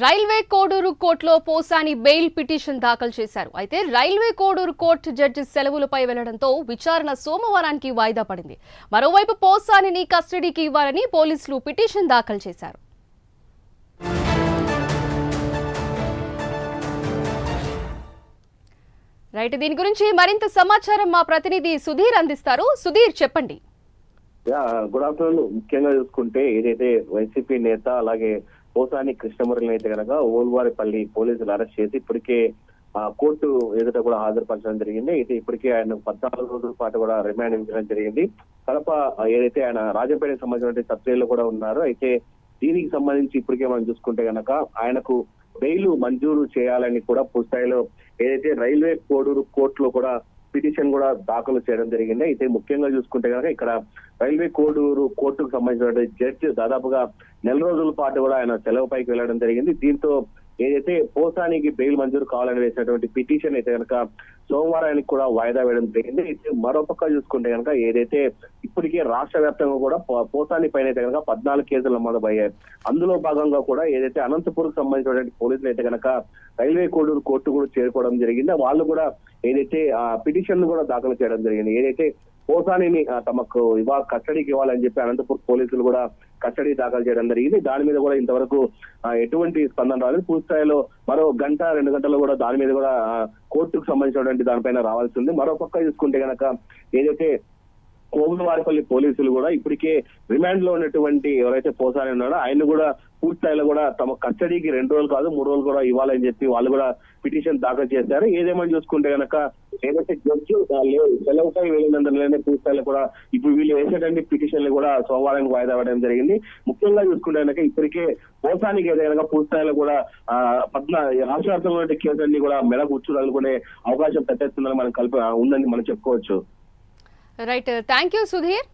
Railway Koduru కోర్టులో Posani bail petition దాఖలు చేశారు. అయితే రైల్వే కోడూరు కోర్టు జడ్జి సెలవులపై వెళ్లడంతో విచారణ సోమవారానికి వాయిదా పడింది. మరోవైపు పోసానిని కస్టడీకి ఇవ్వాలని పోలీసులు పిటిషన్ దాఖలు చేశారు. రైట్, దీని గురించి మరింత సమాచారం మా ప్రతినిధి సుధీర్ అందిస్తారు. సుధీర్, చెప్పండి. Good afternoon. ముఖ్యంగా చూసుకుంటే ఏదైతే వైసీపీ నేత అలాగే పోసాని కృష్ణమురళిని అయితే కనుక ఓల్వారిపల్లి పోలీసులు అరెస్ట్ చేసి ఇప్పటికే కోర్టు ఎదుట కూడా హాజరుపరచడం జరిగింది. అయితే ఇప్పటికే ఆయన 14 రోజుల పాటు కూడా రిమాండ్ ఇవ్వడం జరిగింది. కడప ఏదైతే ఆయన రాజంపేటకు సంబంధించిన సబ్ జైల్లో కూడా ఉన్నారు. అయితే దీనికి సంబంధించి ఇప్పటికే మనం చూసుకుంటే కనుక ఆయనకు బెయిల్ మంజూరు చేయాలని కూడా పూర్తిస్థాయిలో ఏదైతే రైల్వే కోడూరు కోర్టులో కూడా పిటిషన్ కూడా దాఖలు చేయడం జరిగింది. అయితే ముఖ్యంగా చూసుకుంటే కనుక ఇక్కడ రైల్వే కోడూరు కోర్టుకు సంబంధించిన జడ్జి దాదాపుగా 1 రోజుల పాటు కూడా ఆయన సెలవుపైకి వెళ్లడం జరిగింది. దీంతో ఏదైతే పోసానికి బెయిల్ మంజూరు కావాలని వేసినటువంటి పిటిషన్ అయితే కనుక సోమవారానికి కూడా వాయిదా వేయడం జరిగింది. అయితే మరోపక్క చూసుకుంటే కనుక ఏదైతే ఇప్పటికే రాష్ట్ర వ్యాప్తంగా కూడా పోసాని పైన అయితే కనుక 14 కేసులు నమోదయ్యాయి. అందులో భాగంగా కూడా ఏదైతే అనంతపూర్కు సంబంధించినటువంటి పోలీసులు అయితే కనుక రైల్వే కోడూరు కోర్టు కూడా చేరుకోవడం జరిగింది. వాళ్ళు కూడా ఏదైతే పిటిషన్ కూడా దాఖలు చేయడం జరిగింది. ఏదైతే పోసానిని తమకు కస్టడీకి ఇవ్వాలని చెప్పి అనంతపూర్ పోలీసులు కూడా కస్టడీ దాఖలు చేయడం జరిగింది. దాని మీద కూడా ఇంతవరకు ఎటువంటి స్పందన రాలేదు. పూర్తిస్థాయిలో మరో 1-2 గంటల్లో కూడా దాని మీద కూడా కోర్టుకు సంబంధించినటువంటి దానిపైన రావాల్సి ఉంది. మరో పక్క చూసుకుంటే కనుక ఏదైతే కోములవారిపల్లి పోలీసులు కూడా ఇప్పటికే రిమాండ్ లో ఉన్నటువంటి ఎవరైతే పోసాని ఉన్నాడో ఆయన కూడా పూర్తిస్థాయిలో కూడా తమ కస్టడీకి 2 రోజులు కాదు 3 రోజులు కూడా ఇవ్వాలని చెప్పి వాళ్ళు కూడా పిటిషన్ దాఖలు చేశారు. ఏదేమని చూసుకుంటే కనుక ఏదైతే జడ్జి సెలవుపై వెళ్ళినందులోనే పూర్తిస్థాయిలో కూడా ఇప్పుడు వీళ్ళు వేసేటువంటి పిటిషన్లు కూడా సోమవారానికి వాయిదా పడడం జరిగింది. ముఖ్యంగా చూసుకుంటే కనుక ఇప్పటికే పోసానికి ఏదైనా పూర్తిస్థాయిలో కూడా రాష్ట్ర వ్యాప్తంగా ఉన్న కేసులన్నీ కూడా మెడ కూర్చోాలనుకునే అవకాశం పెట్టేస్తుందని ఉందని మనం చెప్పుకోవచ్చు. Right, thank you Sudheer.